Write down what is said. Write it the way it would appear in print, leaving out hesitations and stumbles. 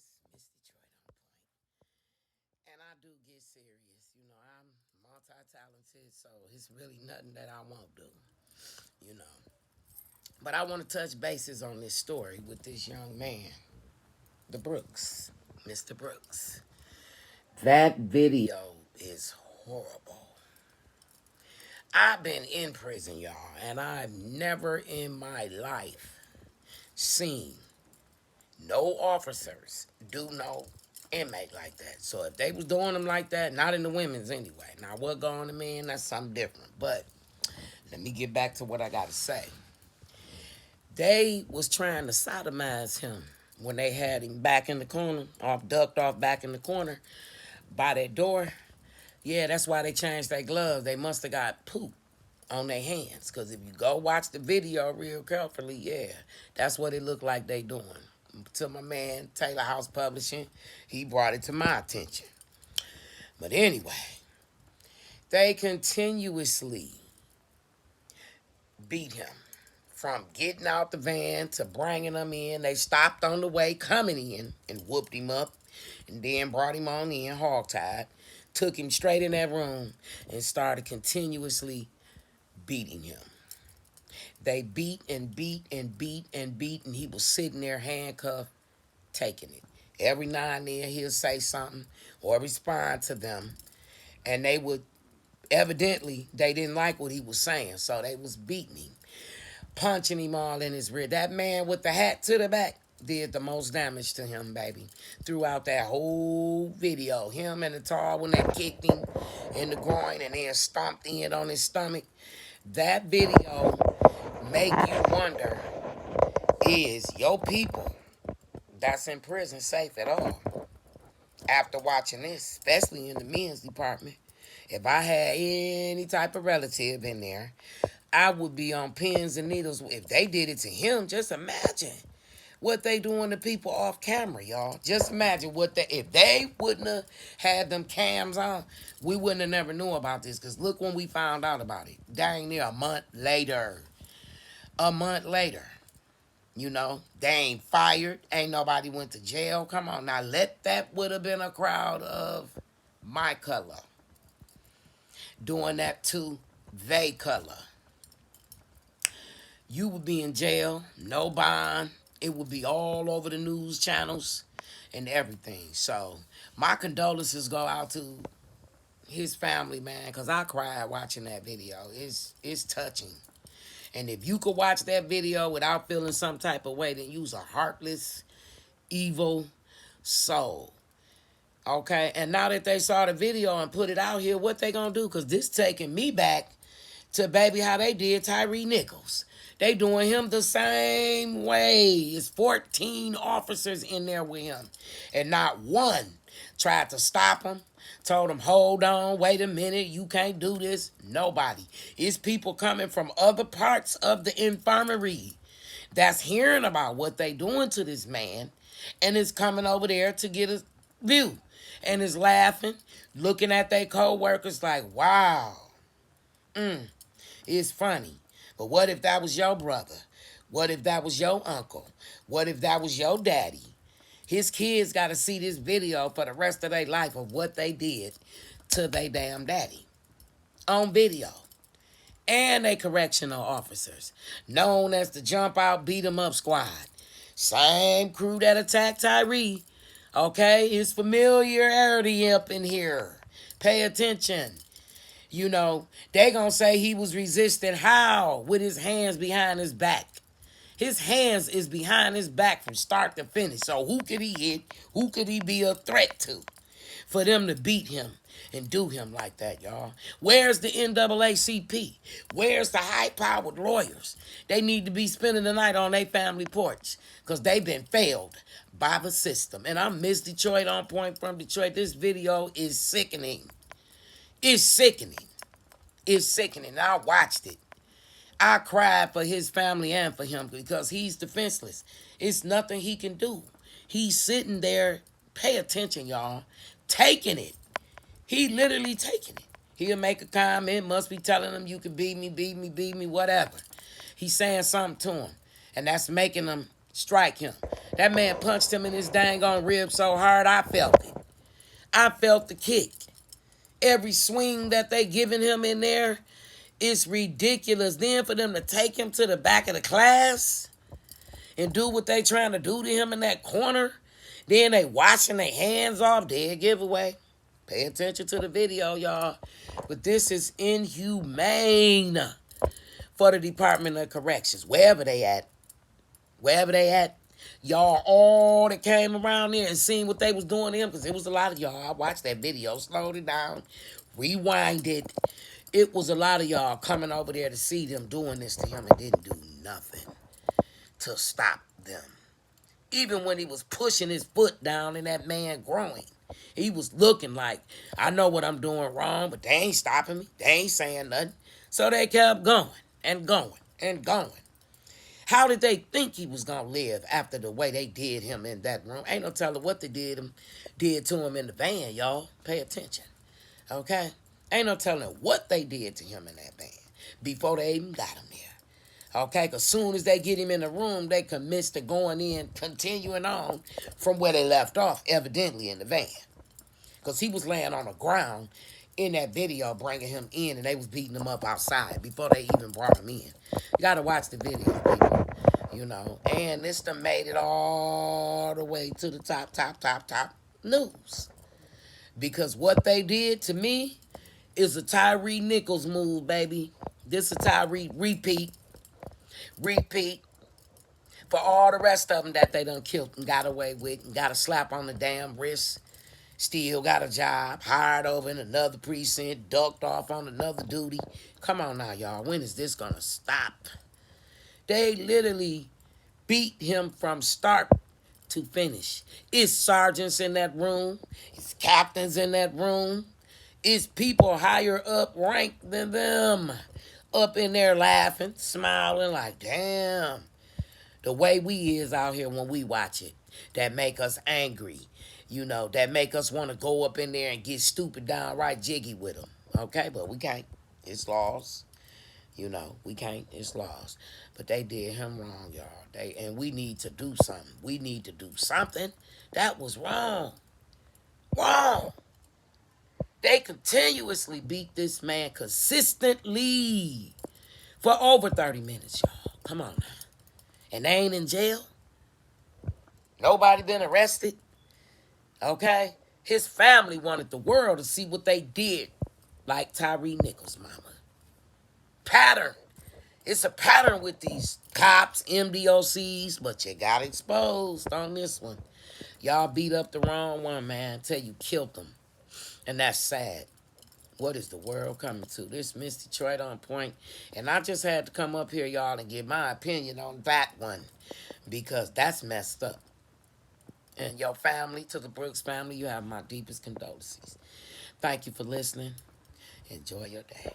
It's Miss Detroit on point. And I do get serious. I'm multi-talented, so it's really nothing that I won't do, you know. But I want to touch bases on this story with this young man, the Brooks, Mr. Brooks. That video is horrible. I've been in prison, y'all, and I've never in my life seen no officers do no inmate like that. So if they was doing them like that, not in the women's anyway. Now what go on the men, that's something different. But let me get back to what I gotta say. They was trying to sodomize him when they had him back in the corner, off ducked off back in the corner by that door. Yeah, that's why they changed their gloves. They must have got poop on their hands. Because if you go watch the video real carefully, yeah, that's what it looked like they doing. To my man, Taylor House Publishing, he brought it to my attention. But anyway, they continuously beat him. From getting out the van to bringing him in. They stopped on the way coming in and whooped him up. And then brought him on in, hogtied. Took him straight in that room and started continuously beating him. They beat and beat and beat and beat, and he was sitting there handcuffed, taking it. Every now and then he'll say something or respond to them, and they would, evidently, they didn't like what he was saying, so they was beating him, punching him all in his rear. That man with the hat to the back did the most damage to him, baby, throughout that whole video. Him and the tall when they kicked him in the groin and then stomped in on his stomach. That video make you wonder, is your people that's in prison safe at all? After watching this, especially in the men's department, if I had any type of relative in there, I would be on pins and needles. If they did it to him, just imagine what they doing to people off camera, y'all. Just imagine what they, if they wouldn't have had them cams on, we wouldn't have never knew about this. Because look when we found out about it. Dang near a month later. A month later. They ain't fired. Ain't nobody went to jail. Come on now. That would have been a crowd of my color doing that to they color. You would be in jail, no bond. It would be all over the news channels and everything. So my condolences go out to his family, man, because I cried watching that video. It's touching. And if you could watch that video without feeling some type of way, then you's a heartless, evil soul. Okay? And now that they saw the video and put it out here, what they gonna do? Because this taking me back to, baby, how they did Tyree Nichols. They doing him the same way. It's 14 officers in there with him. And not one tried to stop him. Told him, hold on, wait a minute, you can't do this. Nobody. It's people coming from other parts of the infirmary that's hearing about what they doing to this man and is coming over there to get a view. And is laughing, looking at their co-workers like, wow. It's funny. But what if that was your brother? What if that was your uncle? What if that was your daddy? His kids got to see this video for the rest of their life of what they did to their damn daddy. On video. And they correctional officers. Known as the Jump Out Beat 'em Up Squad. Same crew that attacked Tyree. Okay? It's familiarity up in here. Pay attention. They gonna say he was resisting how? With his hands behind his back. His hands is behind his back from start to finish. So who could he hit? Who could he be a threat to? For them to beat him and do him like that, y'all. Where's the NAACP? Where's the high-powered lawyers? They need to be spending the night on their family porch because they've been failed by the system. And I'm Miss Detroit on point from Detroit. This video is sickening. It's sickening. It's sickening. I watched it. I cried for his family and for him because he's defenseless. It's nothing he can do. He's sitting there, pay attention, y'all, taking it. He literally taking it. He'll make a comment, must be telling him you can beat me, whatever. He's saying something to him, and that's making him Strike him. That man punched him in his dang on rib so hard I felt it. I felt the kick. Every swing that they giving him in there is ridiculous. Then for them to take him to the back of the class and do what they trying to do to him in that corner, then they washing their hands off. Dead giveaway. Pay attention to the video, y'all. But this is inhumane for the Department of Corrections, wherever they at. Wherever they at. Y'all all that came around there and seen what they was doing to him, because it was a lot of y'all. I watched that video, slowed it down, rewind it. It was a lot of y'all coming over there to see them doing this to him and didn't do nothing to stop them. Even when he was pushing his foot down in that man groin, he was looking like, I know what I'm doing wrong, but they ain't stopping me. They ain't saying nothing. So they kept going and going and going. How did they think he was going to live after the way they did him in that room? Ain't no telling what they did to him in the van, y'all. Pay attention, okay? Ain't no telling what they did to him in that van before they even got him there, okay? Because soon as they get him in the room, they commit to going in, continuing on from where they left off, evidently in the van. Because he was laying on the ground in that video, bringing him in, and they was beating him up outside before they even brought him in. You got to watch the video, people. You know, and this done made it all the way to the top news. Because what they did to me is a Tyree Nichols move, baby. This is Tyree repeat for all the rest of them that they done killed and got away with and got a slap on the damn wrist. Still got a job, hired over in another precinct, ducked off on another duty. Come on now, y'all. When is this gonna stop? They literally beat him from start to finish. It's sergeants in that room. It's captains in that room. It's people higher up ranked than them up in there laughing, smiling like, damn. The way we is out here when we watch it, that make us angry. You know, that make us want to go up in there and get stupid downright jiggy with them. Okay, but we can't. It's laws. You know, we can't. It's laws. But they did him wrong, y'all. And we need to do something. We need to do something. That was wrong. Wrong. They continuously beat this man consistently for over 30 minutes, y'all. Come on now. And they ain't in jail. Nobody been arrested. Okay? His family wanted the world to see what they did, like Tyree Nichols' mama. Pattern. It's a pattern with these cops, MDOCs, but you got exposed on this one. Y'all beat up the wrong one, man, until you killed them. And that's sad. What is the world coming to? This Miss Detroit on point. And I just had to come up here, y'all, and give my opinion on that one. Because that's messed up. And your family, to the Brooks family, you have my deepest condolences. Thank you for listening. Enjoy your day.